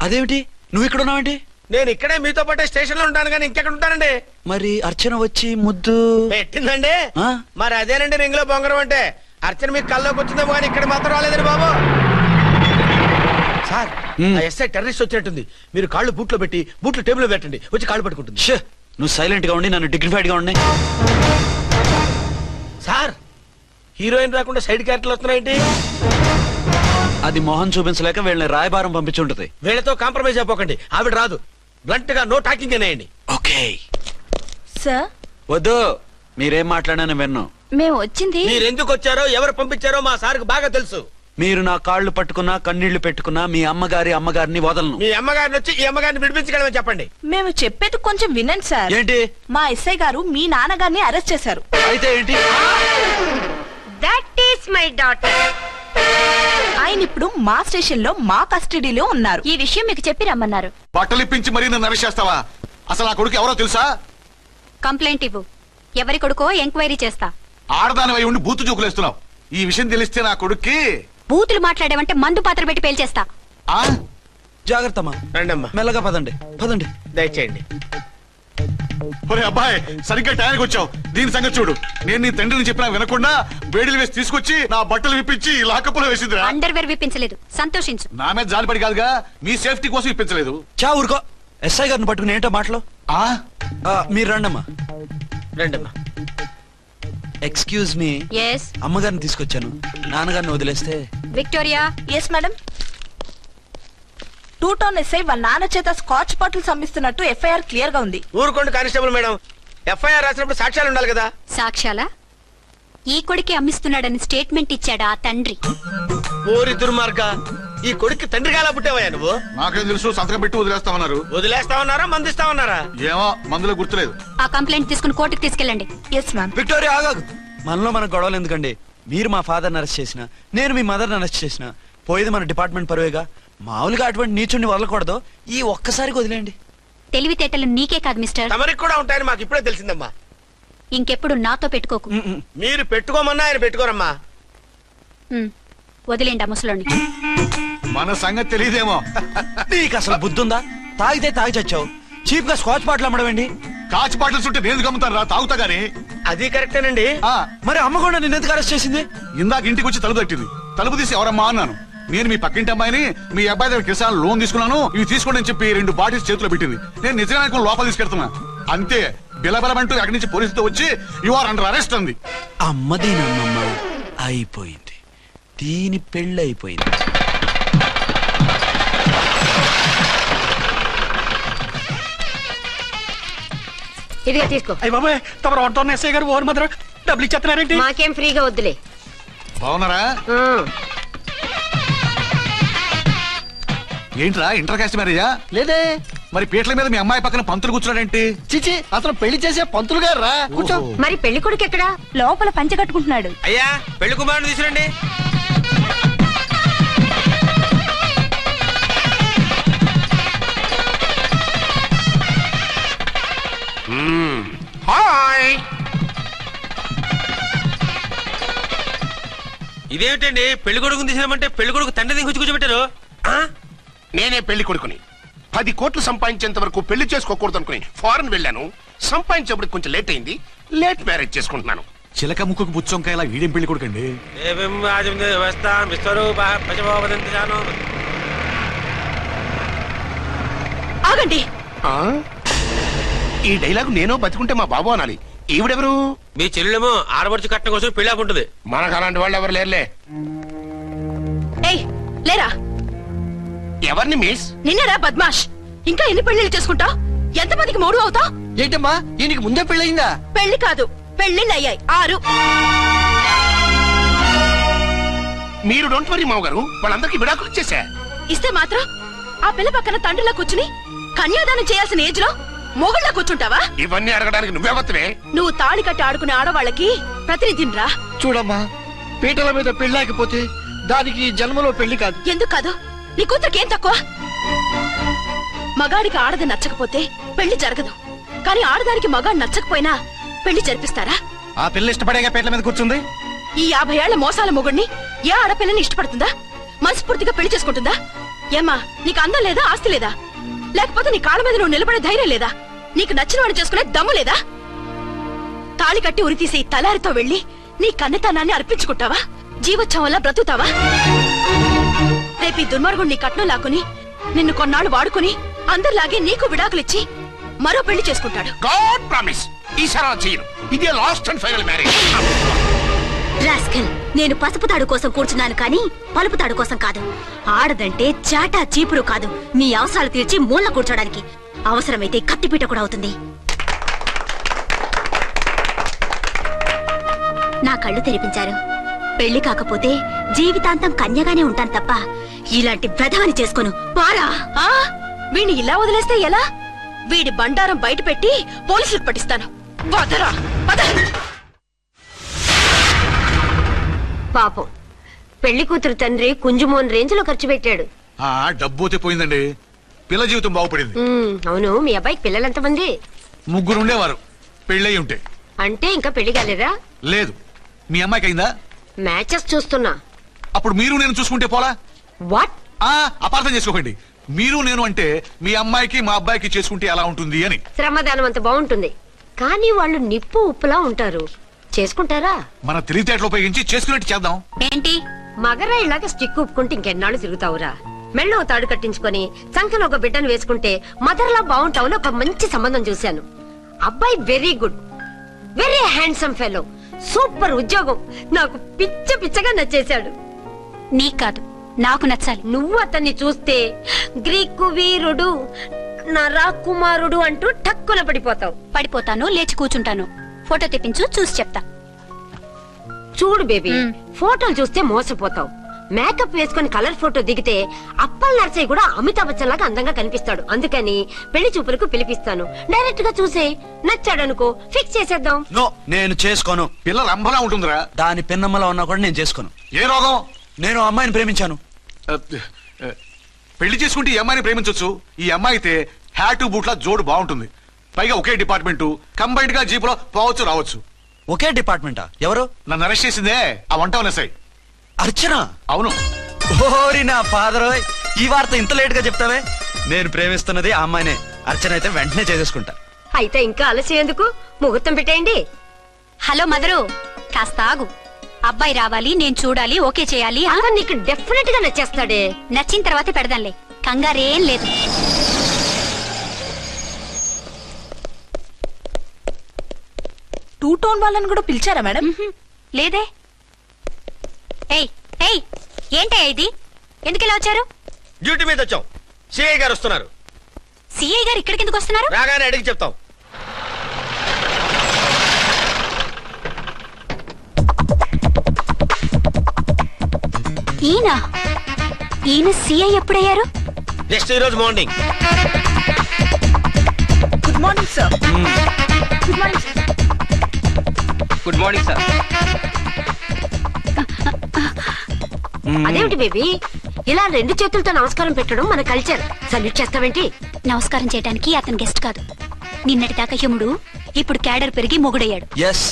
అదేమిటి నువ్వు ఇక్కడ ఉన్నావేంటి? నేను ఇక్కడే మీతో పాటే స్టేషన్ లో ఉంటాను కానీ ఇంకెక్కడ ఉంటానండి. మరి అర్చన వచ్చి ముద్దు పెట్టిందండి. మరి అదేనండి రింగ్ లో బొంగరం అంటే. అర్చన మీకు కల్లోకి వచ్చిందేమో కానీ ఇక్కడ మాత్రం రాలేదండి బాబు. సార్ ఎస్ఐ టెర్రరిస్ట్ వచ్చినట్టుంది. మీరు కాళ్ళు బూట్లో పెట్టి బూట్లు టేబుల్ పెట్టండి, వచ్చి కాళ్ళు పట్టుకుంటుంది. నువ్వు సైలెంట్ గా ఉండి నన్ను డిగ్నిఫైడ్ గా ఉండి. సార్ హీరోయిన్ రాకుండా సైడ్ క్యారెక్టర్లు వస్తున్నాయేంటి? అది మొహం చూపించలేక వీళ్ళని రాయబారం పంపించుంటది. వీళ్ళతో కాంప్రమైజ్ అయిపోకండి, ఆవిడ రాదు. బ్లంట్ గా నో టాకింగ్ అనేయండి. Okay sir. వద్దు, మీరేం మాట్లాడానని విన్ను. మేము వచ్చింది మీరెందుకు వచ్చారో ఎవరు పంపించారో మా సార్కు బాగా తెలుసు. మీరు నా కాళ్ళు పట్టుకున్నా కన్నీళ్లు పెట్టుకున్నా మీ అమ్మగారిని వదలను. మీ అమ్మగారిని వచ్చి ఈ అమ్మగారిని విడిపించగలమని చెప్పండి. మేము చెప్పేది కొంచెం వినండి సార్. ఏంటి? మా ఎస్ఐ గారు మీ నాన్నగారిని అరెస్ట్ చేశారు. అయితే ఏంటి? That is my daughter. ఆయన ఇప్పుడు మా స్టేషన్ లో మా కస్టడీలో ఉన్నారు. ఈ విషయం మీకు చెప్పి రమ్మన్నారు. బట్టలిప్పించి మరీ నన్ను అరెస్ట్ చేస్తావా? అసలు నా కొడుకు ఎవరో తెలుసా? కంప్లైంట్ ఇవ్వు. ఎవరి కొడుకో ఎంక్వైరీ చేస్తా. ఆడదానివై ఉండి బూతు జోకులేస్తున్నావు. ఈ విషయం తెలిస్తే నా కొడుక్కి బూతులు మాట్లాడేవంటే మందు పాత్ర పెట్టి పేల్చేస్తా. జాగ్రత్తమ్మా. రండమ్మా. మెల్లగా పదండి. దయచేయండి. ఒరే అబ్బాయి, సరిగ్గా టైంకి వచ్చావు. దీని సంగతి చూడు. నేను నీ తండ్రిని చెప్పినా వినకుండా వేడిలు వేసి తీసుకొచ్చి నా బట్టలు విప్పించి లాకప్పులో వేసింది. అండర్వేర్ విప్పించలేదు, సంతోషించు. నా మీద జాలిపడి కాదుగా, మీ సేఫ్టీ కోసం విప్పించలేదు. చా ఊరుకో. ఎస్ఐ గారిని పట్టుకుని ఏంటో మాటలు. మీరు రండమ్మా. Excuse me. ఎస్. అమ్మగారిని తీసుకొచ్చాను. నాన్నగారిని వదిలేస్తే. Victoria. Yes madam. 2 town SI వాళ్ళ నాన్న చేత స్కాచ్ బాటిల్స్ అమ్మిస్తున్నట్టు ఎఫ్ఐఆర్ క్లియర్ గా ఉంది. ఊరుకోండి కానిస్టేబుల్ మేడం. ఎఫ్ఐఆర్ రాసినప్పుడు సాక్ష్యాలు ఉండాలి కదా. సాక్ష్యాలా? ఈ కొడుకే అమ్మిస్తున్నాడని స్టేట్మెంట్ ఇచ్చాడా ఆ తండ్రి? ఓరి దుర్మార్గ, ఈ కొడుక్కి తండ్రిగా ఎలా పుట్టావయ్యా నువ్వు? నాకేం తెలుసు, సంతకం పెట్టి వదిలేస్తామన్నారు. వదిలేస్తామన్నారా మందిస్తామన్నారా? ఏమో, మందులో గుర్తులేదు. ఆ కంప్లైంట్ తీసుకుని కోర్టుకు తీసుకెళ్ళండి. Yes ma'am. విక్టోరియా ఆగాగు. మనలో మనకు గొడవలు ఎందుకండి? మీరు మా ఫాదర్ని అరెస్ట్ చేసిన, నేను మీ మదర్ని అరెస్ట్ చేసిన, పోయేది మన డిపార్ట్మెంట్ పరువేగా. మామూలుగా అటువంటి నీచుడిని వదలకూడదు. ఈ ఒక్కసారికి వదిలేండి. తెలివితేటలు నీకే కాదు మిస్టర్, తమరికి కూడా ఉంటాయని మాకు ఇప్పుడే తెలిసిందమ్మా. ఇంకెప్పుడు నాతో పెట్టుకోకు. మీరు పెట్టుకోమన్నా ఆయన పెట్టుకోరమ్మా. వదిలేండి ఆ ముసలోని. మన సంగతి తెలియదేమో. నీకు అసలు బుద్ధుందా? తాగితే తాగి చచ్చావు. చీప్ గా స్కాచ్ బాటిల్ అమ్మడమేంటి? కాచి బాటిల్స్ ఉంటే నేను గమ్ముతాను రా, తాగుతా గానీ. అది కరెక్టేనండి. మరి అమ్మ కూడా నిన్ను ఎందుకు అరెస్ట్ చేసింది? ఇందాక ఇంటికి వచ్చి తలుపు తట్టింది. తలుపు తీసి ఎవరమ్మా అన్నాను. నేను మీ పక్కింటి అమ్మాయిని, మీ అబ్బాయి దగ్గర కిసాన్ లోన్ తీసుకున్నాను, ఇవి తీసుకోండి అని చెప్పి 2 బాటిల్స్ చేతిలో పెట్టింది. నేను నిజంగా లోపల తీసుకెళ్తున్నా. అంతే, బిలబలమంటూ అక్కడి నుంచి పోలీసుతో వచ్చి యు ఆర్ అండర్ అరెస్ట్ అంది. అమ్మదీనమ్మమ్మ అయిపోయింది. దీని పెళ్ళి అయిపోయింది. ఇదిగా తీసుకో. అయ్య బాబాయ్, తమరు ఆటోన్ ఎస్ఐ గారు ఓన్ మాత్రం డబ్బులు ఇచ్చేస్తున్నారేంటి? మాకేం ఫ్రీగా వద్దులే. బాగున్నారా? ఏంట్రా ఇంటర్ కాస్ట్ మ్యారేజా? లేదే. మరి పీటల మీద మీ అమ్మాయి పక్కన పంతులు కూర్చున్నాడేంటి? చిచి, అతను పెళ్లి చేసే పంతులు గారు రా. కూర్చో. మరి పెళ్లి కొడుకు ఎక్కడా? లోపల పంచె కట్టుకుంటున్నాడు. అయ్యా, పెళ్లి కుమారుని తీసుకురండి. హాయ్. ఇదేమిటండి, పెళ్లి కొడుకుని తీసినామంటే పెళ్లి కొడుకు తండ్రి దిగి కూర్చోబెట్టారు. నేనే పెళ్లి కొడుకుని. 10 కోట్లు సంపాదించేంత వరకు పెళ్లి చేసుకోకూడదు అనుకుని ఫారెన్ వెళ్ళాను. సంపాదించేప్పుడు కొంచెం లేట్ అయింది. లేట్ మ్యారేజ్ చేసుకుంటున్నాను. చిలక ముక్కుకు బుచ్చొంకాయ ఇలా వీడేం పెళ్లి కొడుకండి? ఆగండి. ఈ డైలాగ్ నేను బతికుంటే మా బాబు అనాలి. ఈవిడెవరు? మీ చెల్లెమో ఆడబడుచు కట్టడం కోసం పెళ్లి ఆపుంటది. మనకు అలాంటి వాళ్ళు ఎవరు లేరులే. ఏయ్ లేరా. ఎవరిని మిస్? నిన్నరా బద్మాష్. ఇంకా ఎన్ని పెళ్లిళ్ళు చేసుకుంటావు? ఎంతమందికి మూడు అవుతావు? ఏంటమ్మా, ఈయనకి ముందే పెళ్ళయిందా? పెళ్లి కాదు, పెళ్లిళ్ళు అయ్యాయి 6. మీరు డోంట్ వరీ మామగారు, వాళ్ళందరికీ విడాకులు ఇచ్చేసా. ఇస్తే మాత్రం ఆ పిల్ల పక్కన తండ్రిలా కూర్చుని కన్యాదానం చేయాల్సిన ఏజ్ లో మొగుళ్ళ కూర్చుంటావా? ఇవన్నీ అడగడానికి నువ్వే వత్తవే. నువ్వు తాళి కట్టి ఆడుకునే ఆడవాళ్ళకి ప్రతినిధిరా. చూడమ్మా, పీటల మీద పెళ్ళాకపోతే దానికి జన్మలో పెళ్లి కాదు. ఎందుకు కాదు? నీ కూతురికేం తక్కువ? మగాడికి ఆడది నచ్చకపోతే పెళ్లి జరగదు. కానీ ఆడదానికి మగాడు నచ్చకపోయినా పెళ్లి జరిపిస్తారా? ఆ పిల్ల ఇష్టపడేగా పీటల మీద కూర్చుంది. ఈ 50 ఏళ్ల మోసాల మొగుడిని ఏ ఆడపిల్లని ఇష్టపడుతుందా? మనస్ఫూర్తిగా పెళ్లి చేసుకుంటుందా? ఏమ్మా, నీకు అందం లేదా, ఆస్తి లేదా? లేకపోతే నీ కాళ్ళ మీద నువ్వు నిలబడే ధైర్యం లేదా? నీకు నచ్చిన వాడు చేసుకునే దమ్ము లేదా? తాళి కట్టి ఉరితీసే ఈ తలారితో వెళ్లి నీ కన్నెతనాన్ని అర్పించుకుంటావా? జీవోత్సవం వల్ల బ్రతుకుతావా? రేపు ఈ దుర్మార్గుడు నీ కట్నం లాక్కుని నిన్ను కొన్నాళ్ళు వాడుకుని అందరిలాగే నీకు విడాకులిచ్చి మరో పెళ్లి చేసుకుంటాడు. గాడ్ ప్రామిస్, ఈసారి అలా చేయను. ఇదే last and final marriage. Rascal, నేను పసుపు తాడు కోసం కూర్చున్నాను కానీ పలుపు తాడు కోసం కాదు. ఆడదంటే చాటా చీపురు కాదు, నీ అవసరాలు తీర్చి మూల కూర్చోడానికి. అవసరమైతే కత్తిపీట కూడా అవుతుంది. నా కళ్ళు తెరిపించారు. పెళ్లి కాకపోతే జీవితాంతం కన్యగానే ఉంటాను తప్ప ఇలాంటి వ్రతమని చేసుకోను. వారా వీణ్ణి ఇలా వదిలేస్తే ఎలా? వీడి బండారం బయట పెట్టి పోలీసులకు పట్టిస్తాను. వదరా, వద. పాపం పెళ్లి కూతురు తండ్రి కుంజుమోన్ రేంజ్ లో ఖర్చు పెట్టాడు. ఆ డబ్బు అయితే పోయిందండి, పిల్ల జీవితం బాగుపడింది. అవును, మీ అబ్బాయికి పిల్లలెంతమంది? 3 ఉండేవారు, పెళ్ళయి ఉంటే. అంటే ఇంకా పెళ్లి కాలేదా? లేదు. మీ అమ్మాయికి అయిందా? మ్యాచెస్ చూస్తున్నా. అప్పుడు మీరు నేను చూసుకుంటే పోలా? వాట్? అపార్థం చేసుకోకండి. మీరు నేను అంటే మీ అమ్మాయికి మా అబ్బాయికి చేసుకుంటే ఎలా ఉంటుంది అని. శ్రమదానం అంత బాగుంటుంది, కానీ వాళ్ళు నిప్పు ఉప్పులా ఉంటారు. చేసుకుంటారా? మన తెలివితేటలు ఉపయోగించి చేసుకున్నట్టు చేద్దాం. ఏంటి? మగరా ఇలాగ స్టిక్ ఉప్పుకుంటే ఇంకెన్నాళ్ళు తిరుగుతావురా? మెళ్ళో తాడు కట్టించుకొని చంకలో ఒక బిడ్డను వేసుకుంటే మదర్లా బాగుంటావుని ఒక మంచి సంబంధం చూశాను. అబ్బాయి very good, very handsome fellow, super ఉద్యోగం. నాకు పిచ్చగా నచ్చేశాడు. నీకు కాదు, నాకు నచ్చాలి. నువ్వు అతన్ని చూస్తే గ్రీకు వీరుడు, నా రాకుమారుడు అంటూ టక్కున పడిపోతావు. పడిపోతాను, లేచి కూర్చుంటాను. ఫోటో తెప్పించు, చూసి చెప్తా. చూడు బేబీ, ఫోటోలు చూస్తే మోసపోతావు. మేకప్ వేసుకుని కలర్ ఫోటో దిగితే అప్పల్ నర్సయ్య కూడా అమితాబ్ బచ్చన్ లాగా అందంగా కనిపిస్తాడు. అందుకని పెళ్లి చూపులకు పిలిపిస్తాను. డైరెక్ట్ గా చూసే నచ్చాడనుకో, ఫిక్స్ చేసేద్దాం. నో, నేను చేసుకోను. పిల్ల రంభలా ఉంటుందిరా. దాని పిన్నమ్మలా ఉన్నా కూడా నేను చేసుకోను. ఏ రోగం? నేను ఆ అమ్మాయిని ప్రేమించాను. పెళ్లి చేసుకుంటే ఈ అమ్మాయిని ప్రేమించొచ్చు. ఈ అమ్మాయి అయితే హ్యాటు బూట్ల జోడు బాగుంటుంది. పైగా ఒకే డిపార్ట్మెంట్, కంబైన్డ్ గా జీపులో పోవచ్చు రావచ్చు. ఒకే డిపార్ట్మెంటా? ఎవరు? నన్ను అరెస్ట్ చేసిందే ఆ వంటవనసాయి. అర్చన? అవును. ఓరి నా ఫాదర్, ఈ వార్త ఇంత లేట్ గా చెప్తావే? నేను ప్రేమిస్తున్నది ఆ అమ్మాయినే. అర్చన అయితే వెంటనే చేసేసుకుంటా. అయితే ఇంకా ఆలస్యం ఎందుకు? ముహూర్తం పెట్టేయండి. హలో మదరు, కాస్త ఆగు. అబ్బాయి రావాలి, నేను చూడాలి, ఓకే చేయాలి. అతను నీకు డెఫినెట్ గా నచ్చేస్తాడే. నచ్చిన తర్వాత పెడదాంలే, కంగారేం లేదు. టూ టోన్ వాళ్ళని కూడా పిలిచారా మేడం? లేదే. ఏయ్ ఏయ్, ఏంటయ్యా ఇది? ఎందుకు ఇలా వచ్చారు? డ్యూటీ మీద వచ్చాం. సిఐ గారు వస్తున్నారు. సిఐ గారు ఇక్కడికి ఎందుకు వస్తున్నారు? రాగానే అడిగి చెప్తాం. ఈయన సిఐ ఎప్పుడయ్యారు? నెక్స్ట్ ఈ రోజు morning. Good morning sir. Good morning sir. Good morning sir. అదేమిటి బేబీ, ఇలా 2 చేతులతో నమస్కారం పెట్టడం మన కల్చర్. సల్యూట్ చేస్తావేంటి? నమస్కారం చేయడానికి అతను గెస్ట్ కాదు. నిన్నటి దాకా యముడు, ఇప్పుడు క్యాడర్ పెరిగి మొగుడయ్యాడు. ఎస్,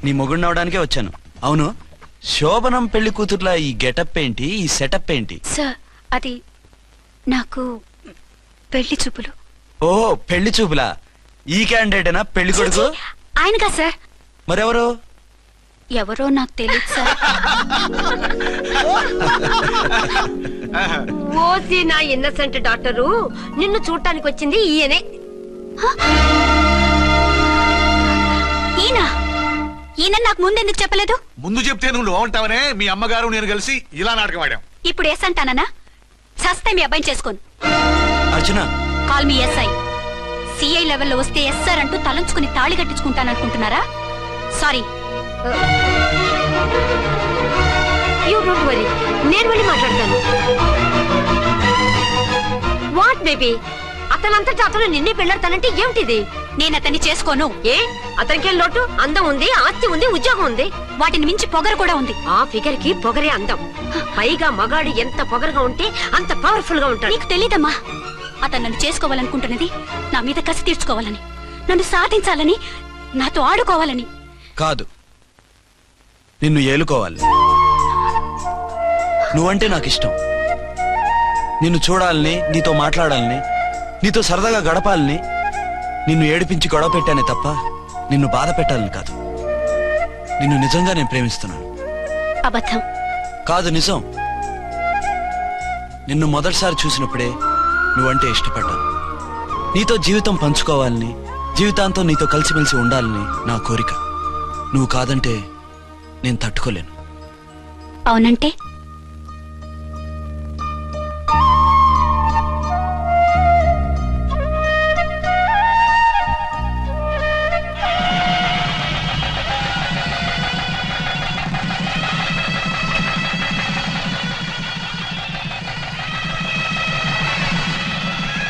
నీ మొగుడిని అవడానికే వచ్చాను. అవును, శోభనం పెళ్లి కూతుర్లా ఈ గెటప్ ఏంటి, ఈ సెటప్ ఏంటి? సార్, అది నాకు పెళ్లి చూపులు. ఓ, పెళ్లి చూపులా? ఈ క్యాండిడేటేనా పెళ్లి కొడుకు? ఆయనగా సార్. మరెవరు? ఎవరో నాకు తెలియదు సార్. ఓసి నా ఇన్నసెంట్ డాక్టరు, నిన్ను చూడటానికి వచ్చింది ఈయనే. ఈయన నాకు ముందెందుకు చెప్పలేదు? ముందు చెప్తే నువ్వు బాగుంటావనే మీ అమ్మగారు నేను కలిసి ఇలా నాటకం ఆడాం. ఇప్పుడు ఎస్ అంటానా? సస్తే మీ అబ్బాయిని చేసుకోను. అర్చన, కాల్ మీ ఎస్ఐ. సిఐ లెవెల్లో వస్తే ఎస్ఆర్ అంటూ తలంచుకుని తాళి కట్టించుకుంటాననుకుంటున్నారా? సారీ. యూ డోంట్ వరీ, నేను వెళ్ళి మాట్లాడతాను. వాట్ బేబీ, అతనంతటా అతను నిన్నే పెళ్ళాడతానంటే ఏమిటిది? నేను అతన్ని చేసుకోను. ఏ, అతనికేం లోటు? అందం ఉంది, ఆస్తి ఉంది, ఉద్యోగం ఉంది. వాటిని మించి పొగరు కూడా ఉంది. ఆ ఫిగర్ కి పొగరే అందం. పైగా మగాడు ఎంత పొగరుగా ఉంటే అంత పవర్ఫుల్ గా ఉంటాడు. నీకు తెలీదమ్మా, అతను నన్ను చేసుకోవాలనుకుంటున్నది నా మీద కసి తీర్చుకోవాలని, నన్ను సాధించాలని, నాతో ఆడుకోవాలని కాదు, నిన్ను ఏలుకోవాలి. నువ్వంటే నాకు ఇష్టం. నిన్ను చూడాలని, నీతో మాట్లాడాలని, నీతో సరదాగా గడపాలని, నిన్ను ఏడిపించి గొడవ పెట్టానే తప్ప నిన్ను బాధ పెట్టాలని కాదు. నిన్ను నిజంగా నేను ప్రేమిస్తున్నాను. అబద్ధం. కాదు, నిజం. నిన్ను మొదటిసారి చూసినప్పుడే నువ్వంటే ఇష్టపడ్డాను. నీతో జీవితం పంచుకోవాలని, జీవితాంతం నీతో కలిసిమెలిసి ఉండాలని నా కోరిక. నువ్వు కాదంటే నేను తట్టుకోలేను. అవునంటే